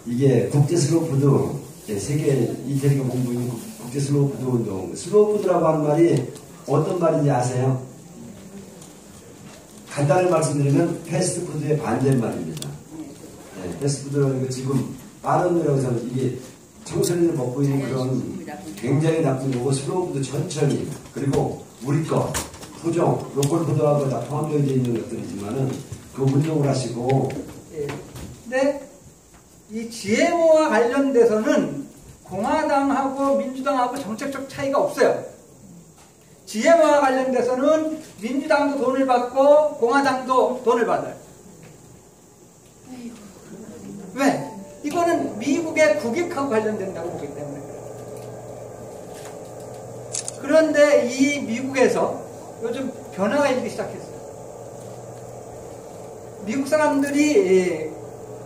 이게 국제 슬로푸드, 세계 이태리가 공부하는 국제 슬로푸드 운동. 슬로푸드라고 하는 말이 어떤 말인지 아세요? 간단히 말씀드리면 패스트푸드의 반대말입니다. 네, 패스트푸드라는 게 지금 빠른 거라고 해서 이게 청소년들 먹고 있는 그런 굉장히 나쁜 거고, 슬로푸드 천천히, 그리고 우리 거, 토종, 로컬푸드하고 다 포함되어 있는 것들이지만은 그 운동을 하시고. 근데 이 GMO와 관련돼서는 공화당하고 민주당하고 정책적 차이가 없어요. GMO와 관련돼서는 민주당도 돈을 받고 공화당도 돈을 받아요. 왜? 이거는 미국의 국익하고 관련된다고 보기 때문에 그래요. 그런데 이 미국에서 요즘 변화가 있기 시작했어요. 미국 사람들이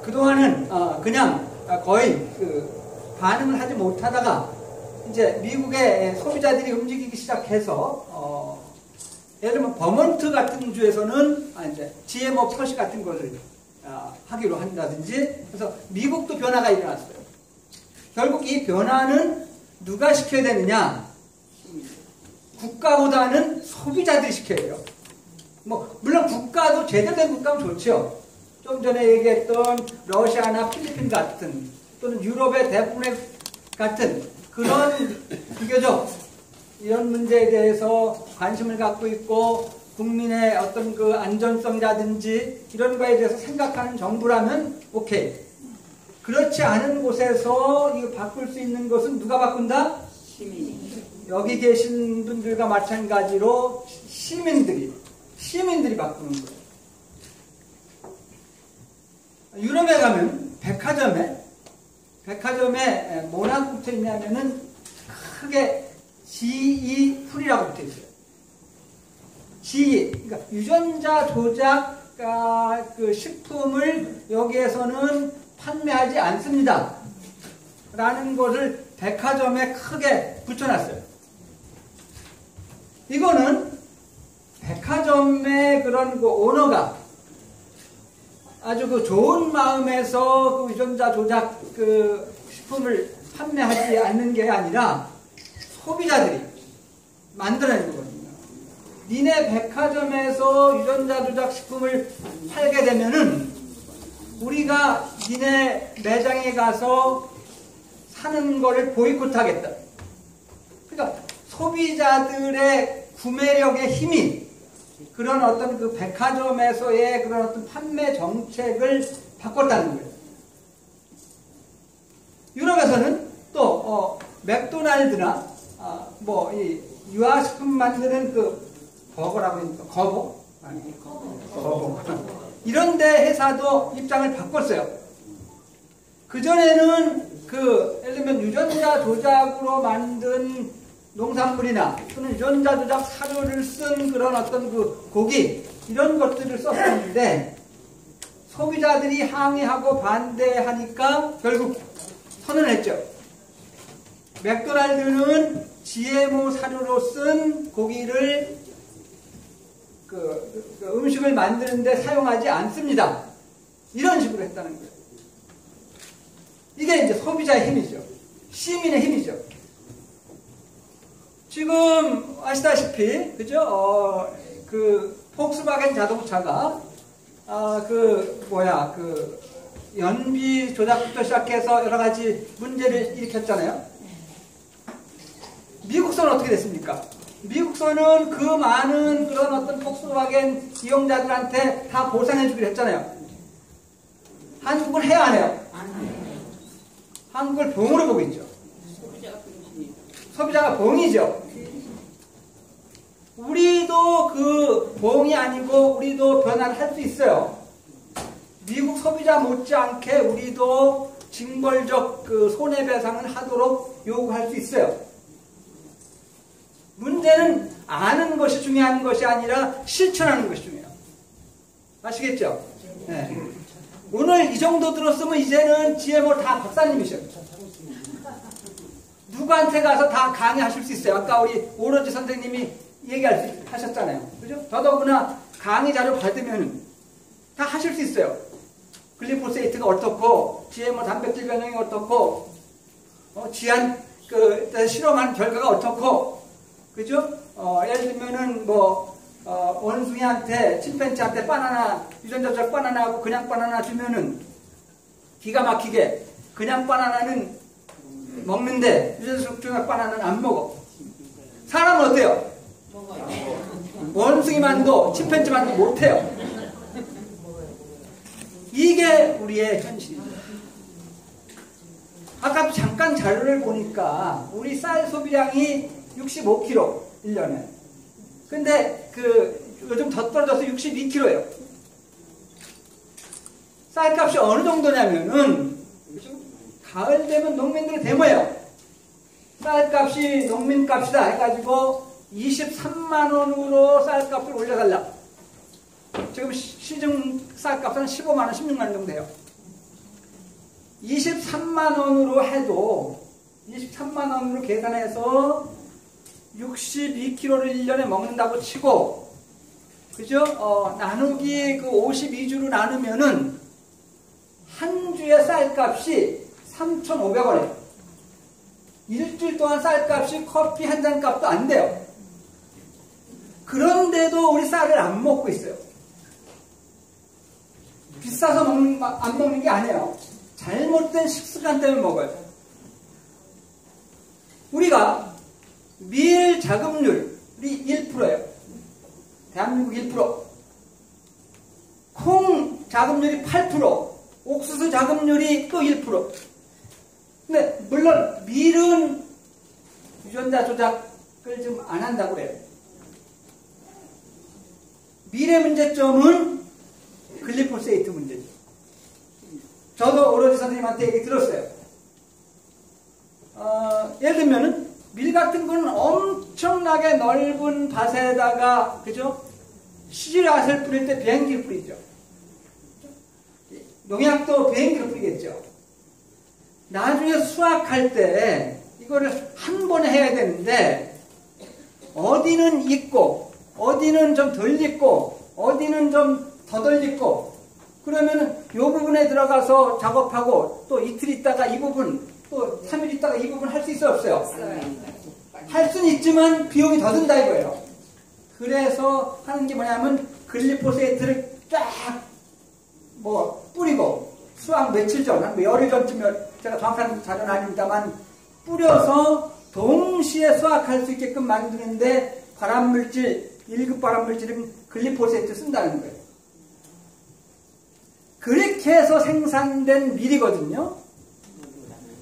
그동안은 그냥 거의 반응을 하지 못하다가 이제 미국의 소비자들이 움직이기 시작해서 예를 들면 버몬트 같은 주에서는 이제 GMO 표시 같은 것을 하기로 한다든지, 그래서 미국도 변화가 일어났어요. 결국 이 변화는 누가 시켜야 되느냐? 국가보다는 소비자들이 시켜야 돼요. 물론 국가도 제대로 된 국가면 좋죠. 좀 전에 얘기했던 러시아나 필리핀 같은, 또는 유럽의 대부분의 같은 그런 비교적 이런 문제에 대해서 관심을 갖고 있고 국민의 어떤 그 안전성이라든지 이런 거에 대해서 생각하는 정부라면 오케이. 그렇지 않은 곳에서 이거 바꿀 수 있는 것은 누가 바꾼다? 시민이. 여기 계신 분들과 마찬가지로 시민들이 바꾸는 거예요. 유럽에 가면 백화점에 뭐라고 붙어 있냐면은 크게 GE 풀이라고 붙어 있어요. GE, 그러니까 유전자 조작 그 식품을 여기에서는 판매하지 않습니다. 라는 것을 백화점에 크게 붙여놨어요. 이거는 백화점의 그런 그 오너가 아주 그 좋은 마음에서 그 유전자 조작 그 식품을 판매하지 않는 게 아니라 소비자들이 만들어내는 거거든요. 니네 백화점에서 유전자 조작 식품을 팔게 되면은 우리가 니네 매장에 가서 사는 거를 보이콧하겠다. 그러니까 소비자들의 구매력의 힘이 그런 어떤 그 백화점에서의 그런 어떤 판매 정책을 바꿨다는 거예요. 유럽에서는 또 맥도날드나 이 유아식품 만드는 그 버거라고 하니까 거버 이런 데 회사도 입장을 바꿨어요. 그전에는 예를 들면 유전자 조작으로 만든 농산물이나 또는 유전자 조작 사료를 쓴 그런 어떤 그 고기 이런 것들을 썼었는데 소비자들이 항의하고 반대하니까 결국 선언했죠. 맥도날드는 GMO 사료로 쓴 고기를 그 음식을 만드는데 사용하지 않습니다. 이런 식으로 했다는 거예요. 이게 이제 소비자의 힘이죠. 시민의 힘이죠. 지금 아시다시피 그죠? 그 폭스바겐 자동차가 연비 조작부터 시작해서 여러 가지 문제를 일으켰잖아요. 미국서는 어떻게 됐습니까? 미국서는 그 많은 그런 어떤 폭스바겐 이용자들한테 다 보상해주기로 했잖아요. 한국은 해야 안 해요? 안 해요. 한국을 봉으로 보고 있죠. 소비자가 봉이죠. 우리도 그 봉이 아니고 우리도 변화를 할 수 있어요. 미국 소비자 못지않게 우리도 징벌적 그 손해배상을 하도록 요구할 수 있어요. 문제는 아는 것이 중요한 것이 아니라 실천하는 것이 중요해요. 아시겠죠? 네. 오늘 이 정도 들었으면 이제는 GMO 다 박사님이셔. 누구한테 가서 다 강의하실 수 있어요. 아까 우리 오로지 선생님이 하셨잖아요. 그죠? 더더구나 강의 자료 받으면 다 하실 수 있어요. 글리포세이트가 어떻고 GMO 단백질 변형이 어떻고, 지한 실험한 결과가 어떻고, 그죠? 예를 들면은 원숭이한테, 침팬지한테 바나나, 유전자적 바나나하고 그냥 바나나 주면은 기가 막히게 그냥 바나나는 먹는데 유전자적 바나나는 안 먹어. 사람은 어때요? 원숭이만도 침팬지만도 못해요. 이게 우리의 현실입니다. 아까 잠깐 자료를 보니까 우리 쌀 소비량이 65kg 1년에. 근데 요즘 더 떨어져서 62kg예요. 쌀값이 어느 정도냐면은 가을 되면 농민들이 데모예요. 쌀값이 농민값이다 해가지고 23만 원으로 쌀값을 올려달라. 지금 시중 쌀값은 15만 원, 16만 원 정도 돼요. 23만 원으로 해도 23만 원으로 계산해서 62kg를 1년에 먹는다고 치고, 그죠? 나누기 52주로 나누면은 한 주의 쌀값이 3,500원이에요. 일주일 동안 쌀값이 커피 한 잔 값도 안 돼요. 그런데도 우리 쌀을 안 먹고 있어요. 비싸서 안 먹는 게 아니에요. 잘못된 식습관 때문에 먹어요. 우리가 밀 자급률이 1%예요. 대한민국 1%. 콩 자급률이 8%. 옥수수 자급률이 또 1%. 근데 물론 밀은 유전자 조작을 좀 안 한다고 해요. 밀의 문제점은 글리포세이트 문제죠. 저도 오로지 선생님한테 얘기 들었어요. 예를 들면은 밀 같은 거는 엄청나게 넓은 밭에다가, 그죠? 씨앗을 뿌릴 때 비행기를 뿌리죠. 농약도 비행기를 뿌리겠죠. 나중에 수확할 때 이거를 한 번에 해야 되는데 어디는 익고 어디는 좀 덜 익고 어디는 좀 더 덜 익고, 그러면은 이 부분에 들어가서 작업하고 또 이틀 있다가 이 부분, 또 3일 있다가 이 부분 할 수 있어요, 없어요? 할 수는 있지만 비용이 더 든다 이거예요. 그래서 하는 게 뭐냐면 글리포세이트를 쫙 뿌리고 수확 며칠 전, 한 열흘 전쯤에, 제가 정확한 자료는 아닙니다만, 뿌려서 동시에 수확할 수 있게끔 만드는데 발암물질, 1급 발암물질은 글리포세이트 쓴다는 거예요. 그렇게 해서 생산된 밀이거든요.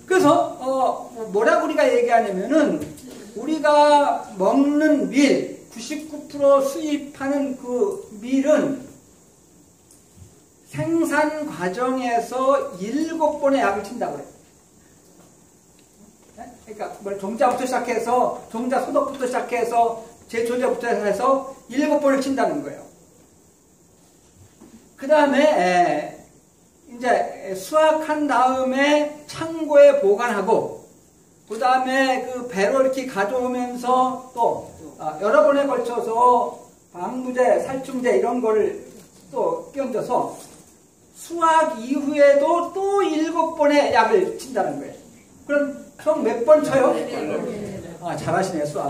그래서 뭐라고 우리가 얘기하냐면은 우리가 먹는 밀 99% 수입하는 그 밀은 생산 과정에서 7번의 약을 친다고 그래요. 그러니까 종자부터 시작해서, 종자 소독부터 시작해서 제조제부터 해서 7번을 친다는 거예요. 그 다음에 이제 수확한 다음에 창고에 보관하고, 그 다음에 그 배로 이렇게 가져오면서 또 여러 번에 걸쳐서 방부제, 살충제 이런 거를 또 끼얹어서 수확 이후에도 또 7번의 약을 친다는 거예요. 그럼 총 몇 번 쳐요? 잘하시네요, 수학.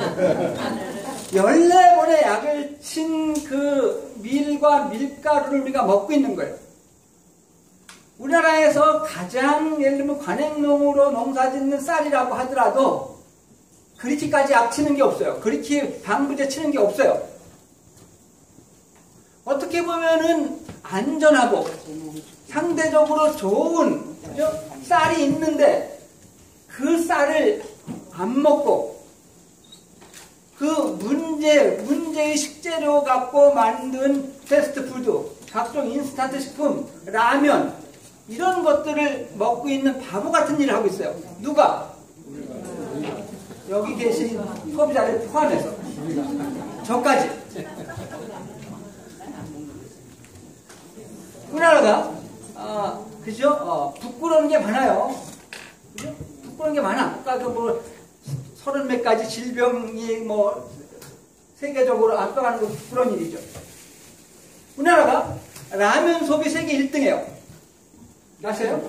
14번의 약을 친 그 밀과 밀가루를 우리가 먹고 있는 거예요. 우리나라에서 가장 예를 들면 관행농으로 농사 짓는 쌀이라고 하더라도 그렇게까지 약 치는 게 없어요. 그렇게 방부제 치는 게 없어요. 어떻게 보면은 안전하고 상대적으로 좋은, 그죠? 쌀이 있는데 그 쌀을 안 먹고 그 문제의 식재료 갖고 만든 패스트푸드, 각종 인스턴트 식품, 라면 이런 것들을 먹고 있는 바보 같은 일을 하고 있어요. 누가? 여기 계신 소비자를 포함해서 저까지. 우리나라가 그죠? 부끄러운 게 많아요. 그죠? 부끄러운 게 많아. 아까 30몇 가지 질병이 세계적으로 앞서가는 건 부끄러운 일이죠. 우리나라가 라면 소비 세계 1등이에요. 아세요?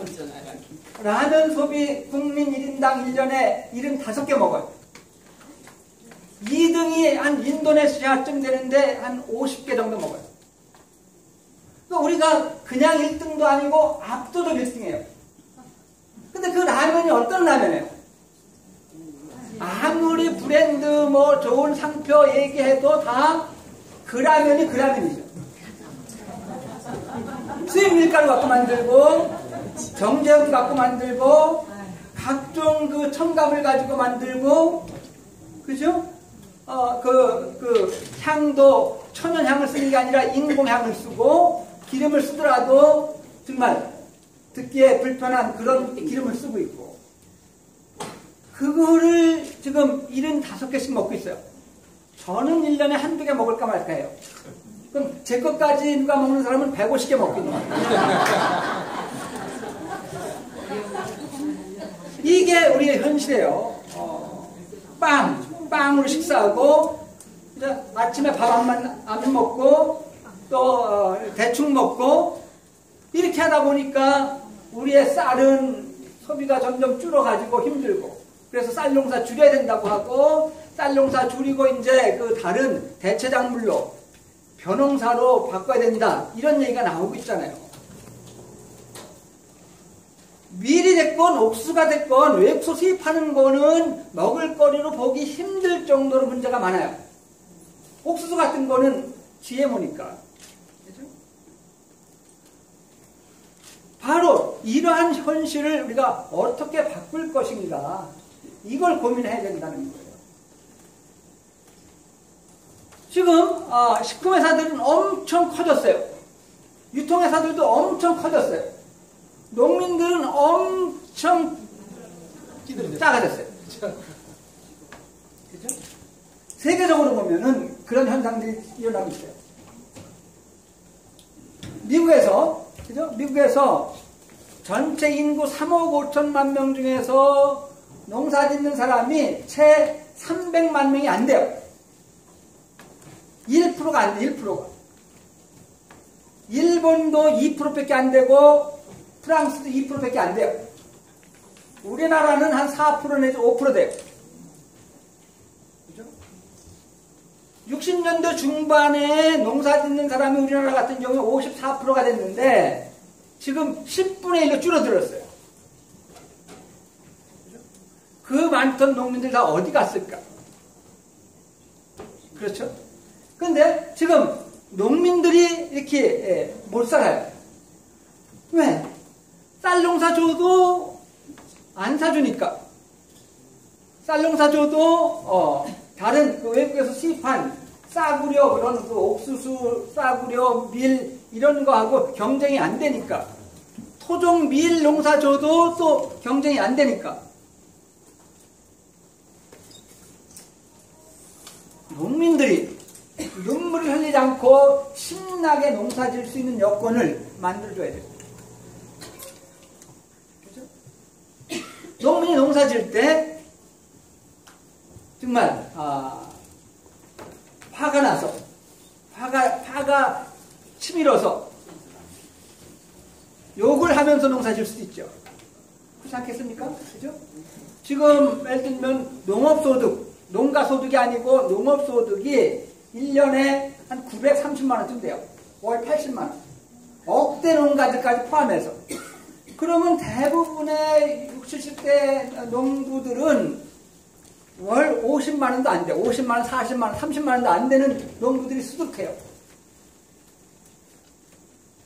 라면 소비 국민 1인당 1년에 75개 먹어요. 2등이 한 인도네시아쯤 되는데 한 50개 정도 먹어요. 그러니까 우리가 그냥 1등도 아니고 압도적 1등이에요. 근데 그 라면이 어떤 라면이에요? 아무리 브랜드 뭐 좋은 상표 얘기해도 다 그 라면이 그 라면이죠. 수입 밀가루 갖고 만들고 정제음 갖고 만들고 각종 그 첨가물 가지고 만들고, 그죠? 향도 천연향을 쓰는 게 아니라 인공향을 쓰고, 기름을 쓰더라도 정말 듣기에 불편한 그런 기름을 쓰고 있고, 그거를 지금 75개씩 먹고 있어요. 저는 1년에 한두 개 먹을까 말까 해요. 그럼 제 것까지 누가 먹는 사람은 150개 먹고 있는 거예요. 이게 우리의 현실이에요. 빵으로 식사하고, 이제 아침에 밥 안 먹고, 또 대충 먹고, 이렇게 하다 보니까 우리의 쌀은 소비가 점점 줄어가지고 힘들고, 그래서 쌀 농사 줄여야 된다고 하고, 쌀 농사 줄이고 이제 그 다른 대체 작물로 벼농사로 바꿔야 된다, 이런 얘기가 나오고 있잖아요. 밀이 됐건 옥수수가 됐건 외국에서 수입하는 거는 먹을거리로 보기 힘들 정도로 문제가 많아요. 옥수수 같은 거는 GMO니까. 그죠? 바로 이러한 현실을 우리가 어떻게 바꿀 것인가, 이걸 고민해야 된다는 거예요. 지금 식품회사들은 엄청 커졌어요. 유통회사들도 엄청 커졌어요. 농민들은 엄청 작아졌어요. 그죠? 세계적으로 보면은 그런 현상들이 일어나고 있어요. 미국에서, 그죠? 미국에서 전체 인구 3억 5천만 명 중에서 농사 짓는 사람이 채 300만 명이 안 돼요. 1%가 안 돼, 1%가. 일본도 2%밖에 안 되고, 프랑스도 2%밖에 안 돼요. 우리나라는 한 4% 내지 5% 돼요. 그죠? 60년대 중반에 농사 짓는 사람이 우리나라 같은 경우에 54%가 됐는데, 지금 10분의 1로 줄어들었어요. 그죠? 그 많던 농민들 다 어디 갔을까? 그렇죠? 근데 지금 농민들이 이렇게 못 살아요. 왜? 쌀 농사 줘도 안 사주니까. 쌀 농사 줘도 다른 그 외국에서 수입한 싸구려, 그런 그 옥수수, 싸구려, 밀 이런 거하고 경쟁이 안 되니까. 토종 밀 농사 줘도 또 경쟁이 안 되니까. 농민들이 눈물을 흘리지 않고 신나게 농사 지을 수 있는 여건을 만들어줘야 돼요. 그죠? 농민이 농사 지을 때 정말 화가 나서, 화가 치밀어서 욕을 하면서 농사 지을 수도 있죠. 그렇지 않겠습니까? 그죠? 지금 예를 들면 농업소득, 농가소득이 아니고 농업소득이 1년에 한 930만 원쯤 돼요. 월 80만 원. 억대 농가들까지 포함해서. 그러면 대부분의 60, 70대 농부들은 월 50만 원도 안 돼요. 50만 원, 40만 원, 30만 원도 안 되는 농부들이 수두룩해요.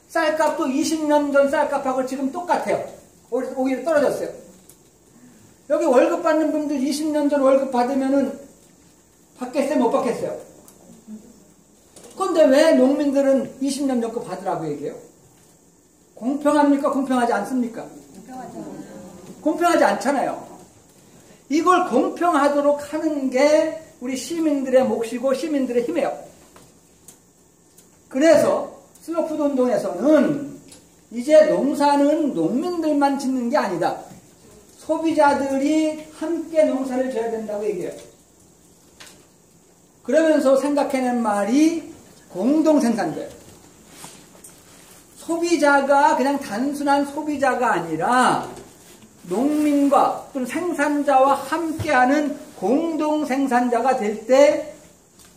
쌀값도 20년 전 쌀값하고 지금 똑같아요. 오히려 떨어졌어요. 여기 월급 받는 분들 20년 전 월급 받으면은 받겠어요? 못 받겠어요? 그런데 왜 농민들은 20년 전 거 받으라고 얘기해요? 공평합니까? 공평하지 않습니까? 공평하지 않잖아요. 이걸 공평하도록 하는 게 우리 시민들의 몫이고 시민들의 힘이에요. 그래서 슬로푸드 운동에서는 이제 농사는 농민들만 짓는 게 아니다. 소비자들이 함께 농사를 져야 된다고 얘기해요. 그러면서 생각해낸 말이 공동생산자예요. 소비자가 그냥 단순한 소비자가 아니라 농민과 또는 생산자와 함께하는 공동 생산자가 될 때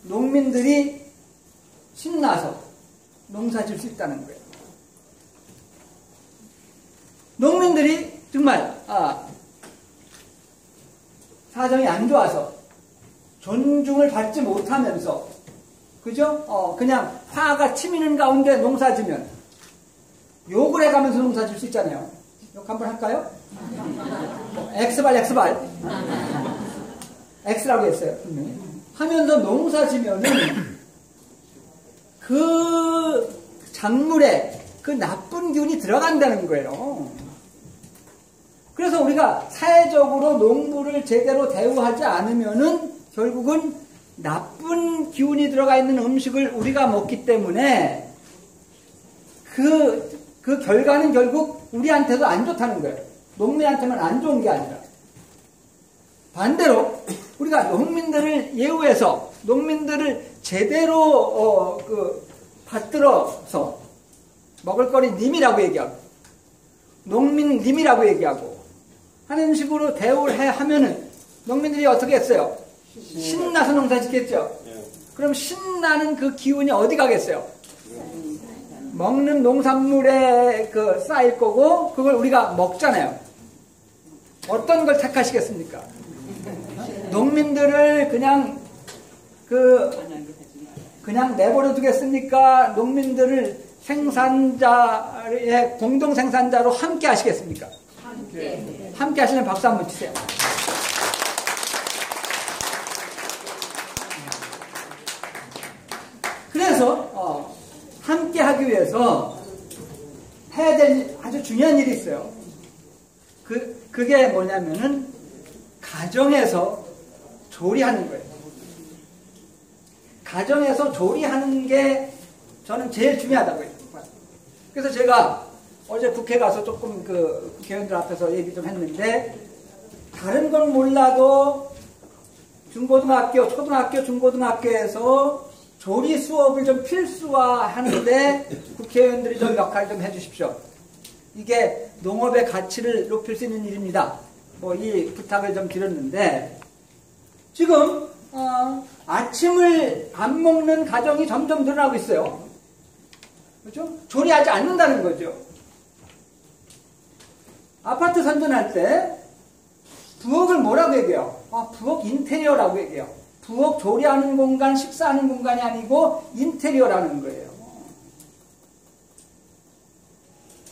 농민들이 신나서 농사 지을 수 있다는 거예요. 농민들이 정말 사정이 안 좋아서 존중을 받지 못하면서 그죠? 그냥 화가 치미는 가운데 농사 지면 욕을 해가면서 농사 질 수 있잖아요. 욕 한번 할까요? X발 X라고 했어요. 분명히. 하면서 농사 지면은 그 작물에 그 나쁜 기운이 들어간다는 거예요. 그래서 우리가 사회적으로 농부를 제대로 대우하지 않으면은 결국은 나쁜 기운이 들어가 있는 음식을 우리가 먹기 때문에 그 결과는 결국 우리한테도 안 좋다는 거예요. 농민한테만 안 좋은 게 아니라. 반대로 우리가 농민들을 예우해서 농민들을 제대로 받들어서 먹을거리 님이라고 얘기하고 농민 님이라고 얘기하고 하는 식으로 대우를 하면은 농민들이 어떻게 했어요? 신나서 농사 짓겠죠? 그럼 신나는 그 기운이 어디 가겠어요? 먹는 농산물에 쌓일 거고 그걸 우리가 먹잖아요. 어떤 걸 택하시겠습니까? 농민들을 그냥 내버려 두겠습니까? 농민들을 생산자의 공동 생산자로 함께 하시겠습니까? 함께 하시면 박수 한번 주세요. 그래서 함께 하기 위해서 해야 될 아주 중요한 일이 있어요. 그게 뭐냐면은 가정에서 조리하는 거예요. 가정에서 조리하는 게 저는 제일 중요하다고 해요. 그래서 제가 어제 국회 가서 조금 국회의원들 앞에서 얘기 좀 했는데 다른 건 몰라도 중고등학교, 초등학교, 중고등학교에서 조리 수업을 좀 필수화하는데 국회의원들이 좀 역할 좀 해주십시오. 이게 농업의 가치를 높일 수 있는 일입니다. 이 부탁을 좀 드렸는데 지금 아침을 안 먹는 가정이 점점 늘어나고 있어요. 그렇죠? 조리하지 않는다는 거죠. 아파트 선전할 때 부엌을 뭐라고 얘기해요? 부엌 인테리어라고 얘기해요. 부엌 조리하는 공간, 식사하는 공간이 아니고 인테리어라는 거예요.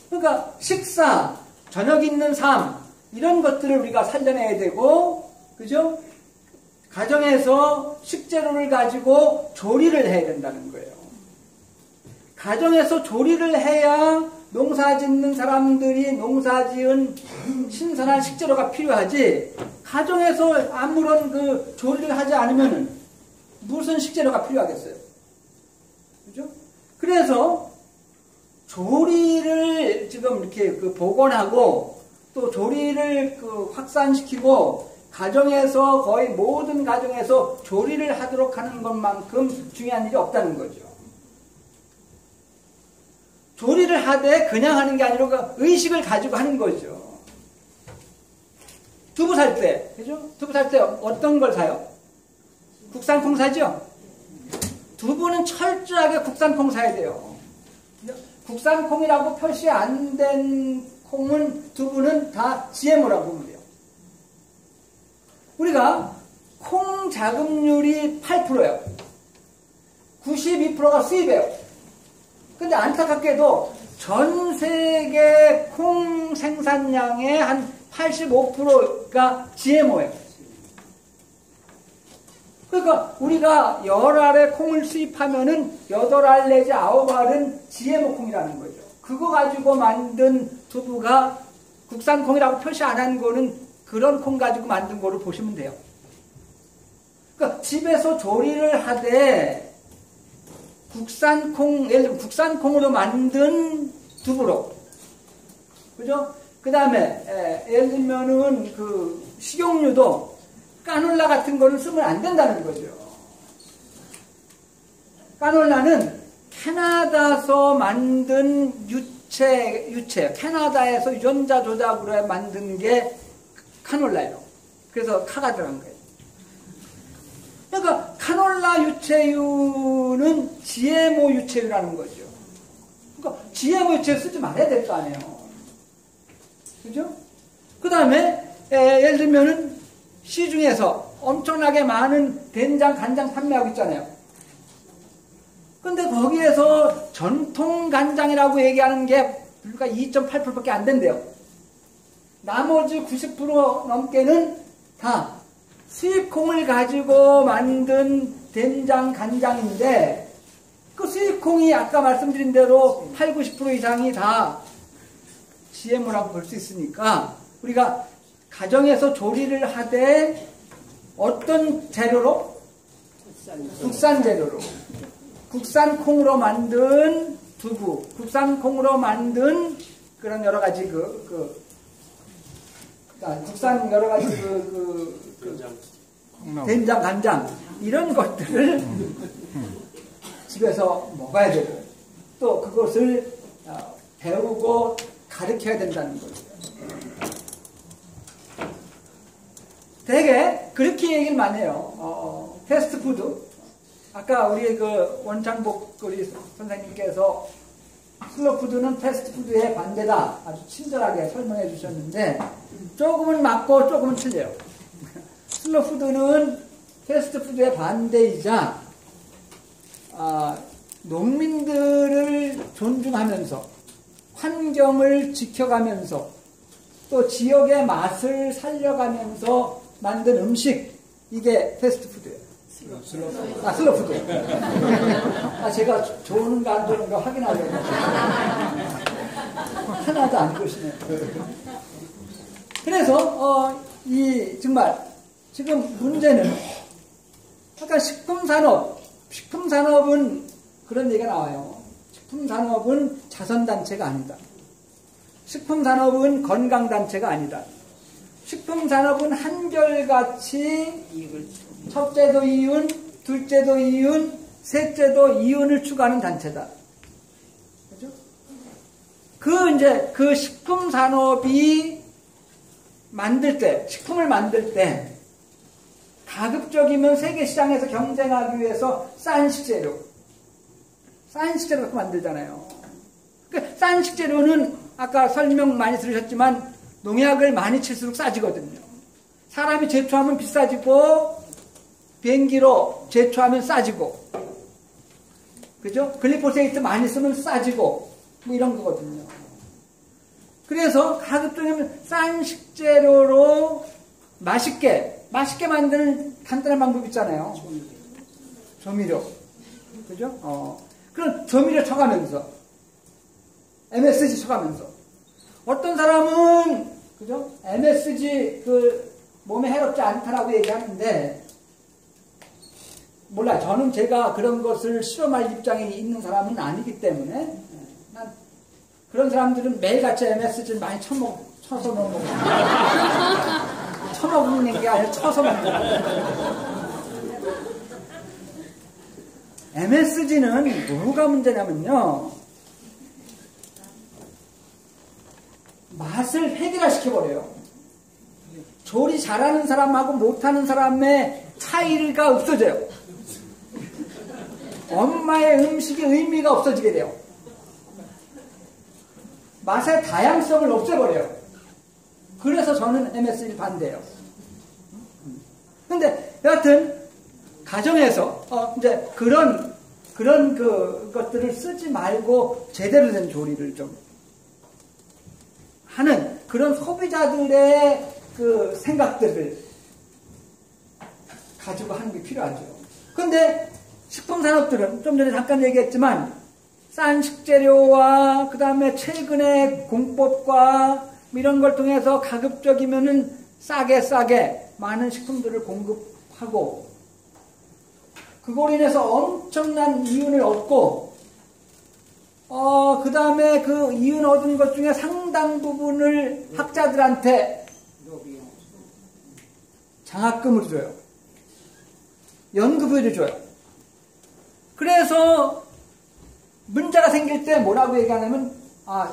그러니까 식사, 저녁 있는 삶 이런 것들을 우리가 살려내야 되고, 그죠? 가정에서 식재료를 가지고 조리를 해야 된다는 거예요. 가정에서 조리를 해야 농사 짓는 사람들이 농사 지은 신선한 식재료가 필요하지, 가정에서 아무런 조리를 하지 않으면 무슨 식재료가 필요하겠어요? 그죠? 그래서 조리를 지금 이렇게 복원하고 또 조리를 확산시키고 가정에서 거의 모든 가정에서 조리를 하도록 하는 것만큼 중요한 일이 없다는 거죠. 조리를 하되 그냥 하는 게 아니라 의식을 가지고 하는 거죠. 두부 살 때, 그죠? 두부 살 때 어떤 걸 사요? 국산콩 사죠? 두부는 철저하게 국산콩 사야 돼요. 국산콩이라고 표시 안 된 콩은, 두부는 다 GMO라고 보면 돼요. 우리가 콩 자급률이 8%예요. 92%가 수입이에요. 근데 안타깝게도 전 세계 콩 생산량의 한 85%가 GMO예요. 그러니까 우리가 10알의 콩을 수입하면은 8알 내지 9알은 GMO 콩이라는 거죠. 그거 가지고 만든 두부가 국산콩이라고 표시 안 한 거는 그런 콩 가지고 만든 거로 보시면 돼요. 그러니까 집에서 조리를 하되 국산콩, 예를 들면 국산콩으로 만든 두부로, 그죠? 그 다음에 예를 들면은 식용유도 까놀라 같은 거를 쓰면 안 된다는 거죠. 까놀라는 캐나다에서 만든 유체, 캐나다에서 유전자 조작으로 만든 게 카놀라예요. 그래서 카가 들어간 거예요. 그러니까 카놀라 유체유는 GMO 유체유라는 거죠. 그러니까 GMO 유체유 쓰지 말아야 될 거 아니에요. 그죠? 그 다음에 예를 들면은 시중에서 엄청나게 많은 된장, 간장 판매하고 있잖아요. 근데 거기에서 전통 간장이라고 얘기하는 게 불과 2.8%밖에 안 된대요. 나머지 90% 넘게는 다 수입콩을 가지고 만든 된장, 간장인데 그 수입콩이 아까 말씀드린 대로 8, 90% 이상이 다 GMO라고 볼 수 있으니까 우리가 가정에서 조리를 하되 어떤 재료로? 국산 재료로. 국산 콩으로 만든 두부, 국산 콩으로 만든 그런 여러 가지 국산 여러 가지 된장, 간장 이런 것들을 집에서 먹어야 되고 또 그것을 배우고 가르쳐야 된다는 거죠. 되게 그렇게 얘기를 많이 해요. 패스트푸드. 아까 우리 그 원창복 우리 선생님께서 슬로푸드는 패스트푸드의 반대다. 아주 친절하게 설명해 주셨는데 조금은 맞고 조금은 틀려요. 슬로푸드는 패스트푸드의 반대이자 농민들을 존중하면서 환경을 지켜가면서 또 지역의 맛을 살려가면서 만든 음식 이게 패스트푸드예요. 슬로푸드. 제가 좋은가 안 좋은가 확인하려고. 하나도 안 보시네요. 그래서, 정말, 지금 문제는, 아까 식품산업은 그런 얘기가 나와요. 식품산업은 자선단체가 아니다. 식품산업은 건강단체가 아니다. 식품산업은 한결같이 첫째도 이윤, 둘째도 이윤, 셋째도 이윤을 추구하는 단체다. 그죠? 그 식품산업이 식품을 만들 때, 가급적이면 세계시장에서 경쟁하기 위해서 싼 식재료 갖고 만들잖아요. 싼 식재료는 아까 설명 많이 들으셨지만, 농약을 많이 칠수록 싸지거든요. 사람이 제초하면 비싸지고 비행기로 제초하면 싸지고 그죠? 글리포세이트 많이 쓰면 싸지고 뭐 이런 거거든요. 그래서 가급적이면 싼 식재료로 맛있게 만드는 간단한 방법 있잖아요. 조미료. 그죠? 그런 조미료 쳐가면서 MSG 쳐가면서 어떤 사람은 그죠? MSG 몸에 해롭지 않다라고 얘기하는데 몰라. 저는 제가 그런 것을 실험할 입장에 있는 사람은 아니기 때문에 난 그런 사람들은 매일같이 MSG를 많이 쳐서 먹는 쳐먹는 게 아니라 쳐서 먹는 MSG는 뭐가 문제냐면요. 맛을 획일화시켜버려요. 조리 잘하는 사람하고 못하는 사람의 차이가 없어져요. 엄마의 음식의 의미가 없어지게 돼요. 맛의 다양성을 없애버려요. 그래서 저는 MSG를 반대해요. 근데 여하튼 가정에서 이제 그런 것들을 쓰지 말고 제대로 된 조리를 좀 하는 그런 소비자들의 그 생각들을 가지고 하는 게 필요하죠. 근데 식품산업들은 좀 전에 잠깐 얘기했지만 싼 식재료와 그 다음에 최근의 공법과 이런 걸 통해서 가급적이면은 싸게 많은 식품들을 공급하고 그걸로 인해서 엄청난 이윤을 얻고 그 다음에 그 이윤 얻은 것 중에 상당 부분을 학자들한테 장학금을 줘요. 연구비를 줘요. 그래서 문제가 생길 때 뭐라고 얘기하냐면,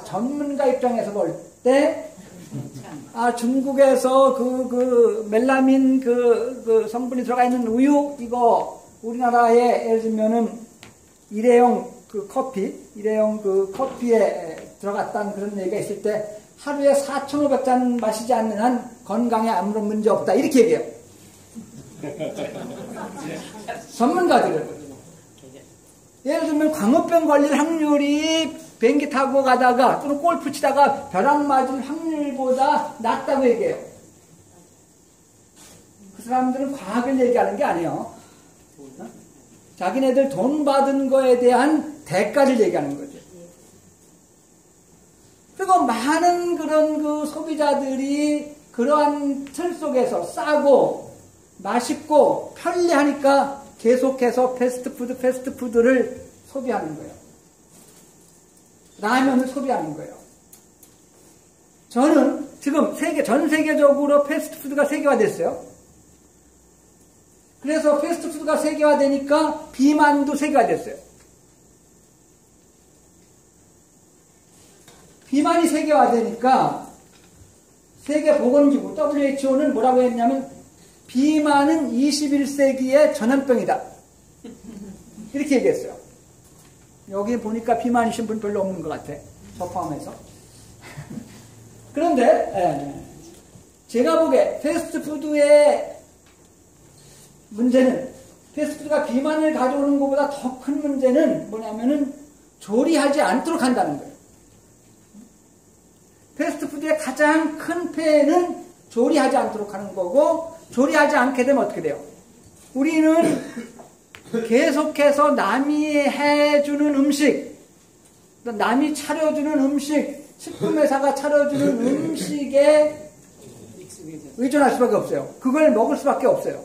전문가 입장에서 볼 때, 중국에서 멜라민 성분이 들어가 있는 우유, 이거 우리나라에 예를 들면은 일회용 일회용 커피에 들어갔다는 그런 얘기가 있을 때 하루에 4,500잔 마시지 않는 한 건강에 아무런 문제 없다. 이렇게 얘기해요. 전문가들은. 예를 들면 광우병 걸릴 확률이 비행기 타고 가다가 또는 골프 치다가 벼락 맞을 확률보다 낮다고 얘기해요. 그 사람들은 과학을 얘기하는 게 아니에요. 자기네들 돈 받은 거에 대한 대가를 얘기하는 거죠. 그리고 많은 그런 소비자들이 그러한 틀 속에서 싸고 맛있고 편리하니까 계속해서 패스트푸드를 소비하는 거예요. 라면을 소비하는 거예요. 저는 지금 전 세계적으로 패스트푸드가 세계화됐어요. 그래서 패스트푸드가 세계화되니까 비만도 세계화됐어요. 비만이 세계화되니까 세계보건기구 WHO는 뭐라고 했냐면 비만은 21세기의 전염병이다. 이렇게 얘기했어요. 여기 보니까 비만이신 분 별로 없는 것 같아. 저 포함해서. 그런데 제가 보기에 패스트푸드의 문제는 패스트푸드가 비만을 가져오는 것보다 더 큰 문제는 뭐냐면은 조리하지 않도록 한다는 거예요. 패스트푸드의 가장 큰 폐해는 조리하지 않도록 하는 거고 조리하지 않게 되면 어떻게 돼요? 우리는 계속해서 남이 해주는 음식, 남이 차려주는 음식, 식품회사가 차려주는 음식에 의존할 수밖에 없어요. 그걸 먹을 수밖에 없어요.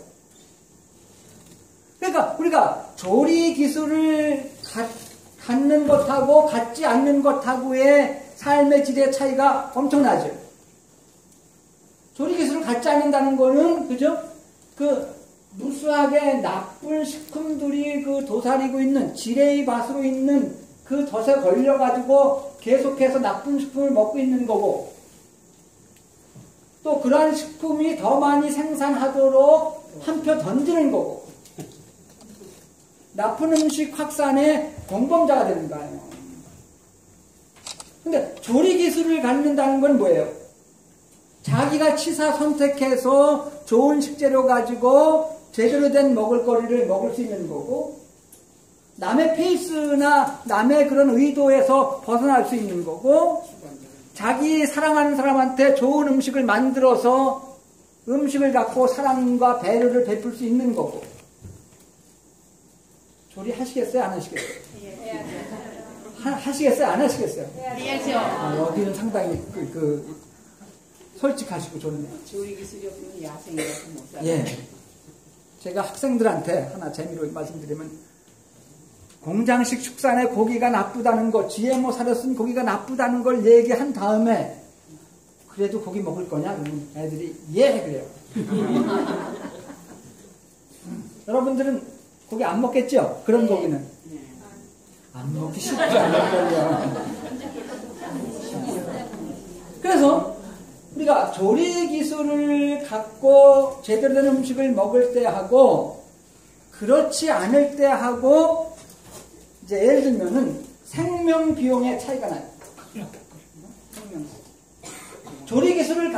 그러니까 우리가 조리 기술을 갖는 것하고 갖지 않는 것하고의 삶의 질의 차이가 엄청나죠. 조리 기술을 갖지 않는다는 거는, 그죠? 무수하게 나쁜 식품들이 도사리고 있는, 지뢰의 밭으로 있는 그 덫에 걸려가지고 계속해서 나쁜 식품을 먹고 있는 거고, 또 그러한 식품이 더 많이 생산하도록 한 표 던지는 거고, 나쁜 음식 확산의 공범자가 되는 거예요. 근데 조리 기술을 갖는다는 건 뭐예요? 자기가 치사 선택해서 좋은 식재료 가지고 제대로 된 먹을거리를 먹을 수 있는 거고, 남의 페이스나 남의 그런 의도에서 벗어날 수 있는 거고, 자기 사랑하는 사람한테 좋은 음식을 만들어서 음식을 갖고 사랑과 배려를 베풀 수 있는 거고. 조리 하시겠어요? 안 하시겠어요? 하시겠어요? 안 하시겠어요? 해야죠. 여기는 상당히 솔직하시고 좋네요. 조리 기술이 없으면 야생이라서 못 살아요. 예. 제가 학생들한테 하나 재미로 말씀드리면, 공장식 축산의 고기가 나쁘다는 거, GMO 사료 쓴 고기가 나쁘다는 걸 얘기한 다음에, 그래도 고기 먹을 거냐? 그러면 애들이 예! 그래요. 여러분들은 고기 안 먹겠죠? 그런 고기는. 안 먹기 쉽지 않을걸요. 그래서 우리가 조리 기술을 갖고 제대로 된 음식을 먹을 때 하고 그렇지 않을 때 하고 이제 예를 들면은 생명 비용의 차이가 나요. 조리 기술을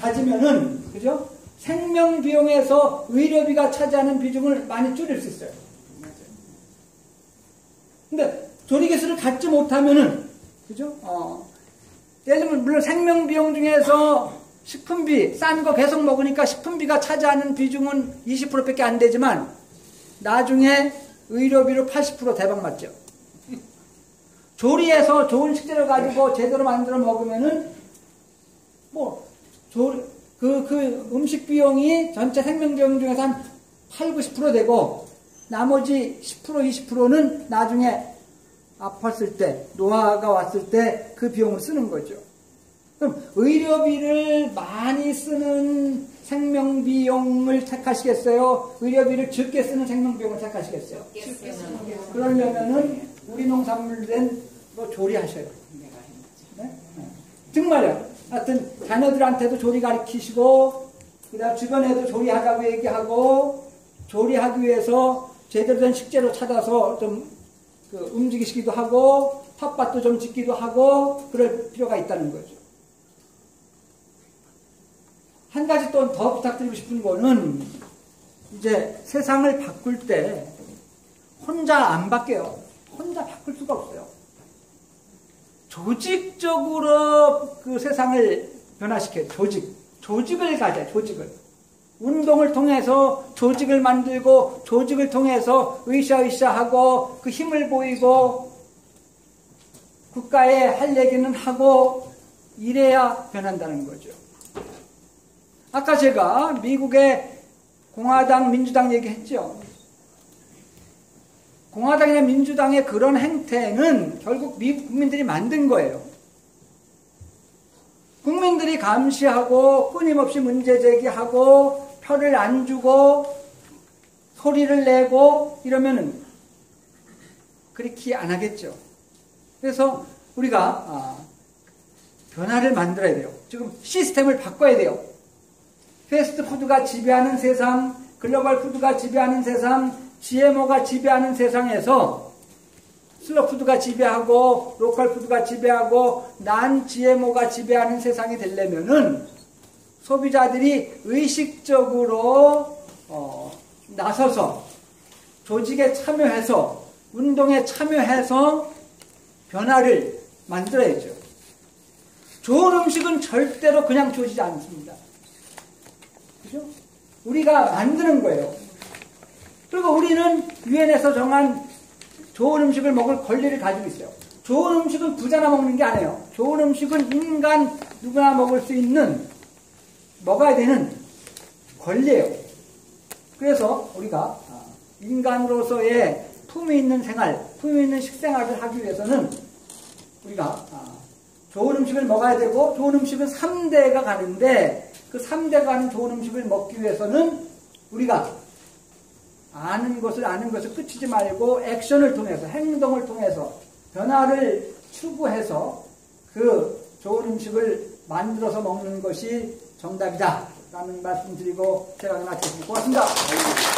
가지면은, 그죠? 생명 비용에서 의료비가 차지하는 비중을 많이 줄일 수 있어요. 근데 조리 기술을 갖지 못하면은, 그죠? 예를 들면 물론 생명 비용 중에서 식품비 싼 거 계속 먹으니까 식품비가 차지하는 비중은 20%밖에 안 되지만 나중에 의료비로 80% 대박 맞죠. 조리해서 좋은 식재료 가지고 제대로 만들어 먹으면은 그 음식 비용이 전체 생명 비용 중에서 한 8, 90% 되고 나머지 10%, 20%는 나중에 아팠을 때, 노화가 왔을 때 그 비용을 쓰는 거죠. 그럼 의료비를 많이 쓰는 생명비용을 택하시겠어요? 의료비를 적게 쓰는 생명비용을 택하시겠어요? 그러려면은 우리 농산물 된 뭐 조리하셔요. 내가 해먹지. 네? 정말요. 하여튼 자녀들한테도 조리 가르치시고 그다음 주변에도 조리하자고 얘기하고 조리하기 위해서 제대로 된 식재료 찾아서 좀 움직이시기도 하고 텃밭도 좀 짓기도 하고 그럴 필요가 있다는 거죠. 한 가지 또 더 부탁드리고 싶은 거는 이제 세상을 바꿀 때 혼자 안 바뀌어요. 혼자 바꿀 수가 없어요. 조직적으로 그 세상을 변화시켜요. 조직을 가져요. 조직을. 운동을 통해서 조직을 만들고 조직을 통해서 으쌰으쌰하고 그 힘을 보이고 국가에 할 얘기는 하고 이래야 변한다는 거죠. 아까 제가 미국의 공화당, 민주당 얘기했죠. 공화당이나 민주당의 그런 행태는 결국 미국 국민들이 만든 거예요. 국민들이 감시하고 끊임없이 문제 제기하고 표를 안 주고 소리를 내고 이러면은 그렇게 안 하겠죠. 그래서 우리가 변화를 만들어야 돼요. 지금 시스템을 바꿔야 돼요. 패스트푸드가 지배하는 세상, 글로벌 푸드가 지배하는 세상, GMO가 지배하는 세상에서 슬로푸드가 지배하고 로컬 푸드가 지배하고 난 GMO가 지배하는 세상이 되려면은 소비자들이 의식적으로 나서서 조직에 참여해서 운동에 참여해서 변화를 만들어야죠. 좋은 음식은 절대로 그냥 주어지지 않습니다. 그죠? 우리가 만드는 거예요. 그리고 우리는 유엔에서 정한 좋은 음식을 먹을 권리를 가지고 있어요. 좋은 음식은 부자나 먹는 게 아니에요. 좋은 음식은 인간 누구나 먹을 수 있는 먹어야 되는 권리예요. 그래서 우리가 인간으로서의 품위 있는 생활, 품위 있는 식생활을 하기 위해서는 우리가 좋은 음식을 먹어야 되고 좋은 음식은 3대가 가는데 그 3대가 가는 좋은 음식을 먹기 위해서는 우리가 아는 것을 끝이지 말고 액션을 통해서 행동을 통해서 변화를 추구해서 그 좋은 음식을 만들어서 먹는 것이 정답이다 라는 말씀 드리고 제가 마치겠습니다. 고맙습니다.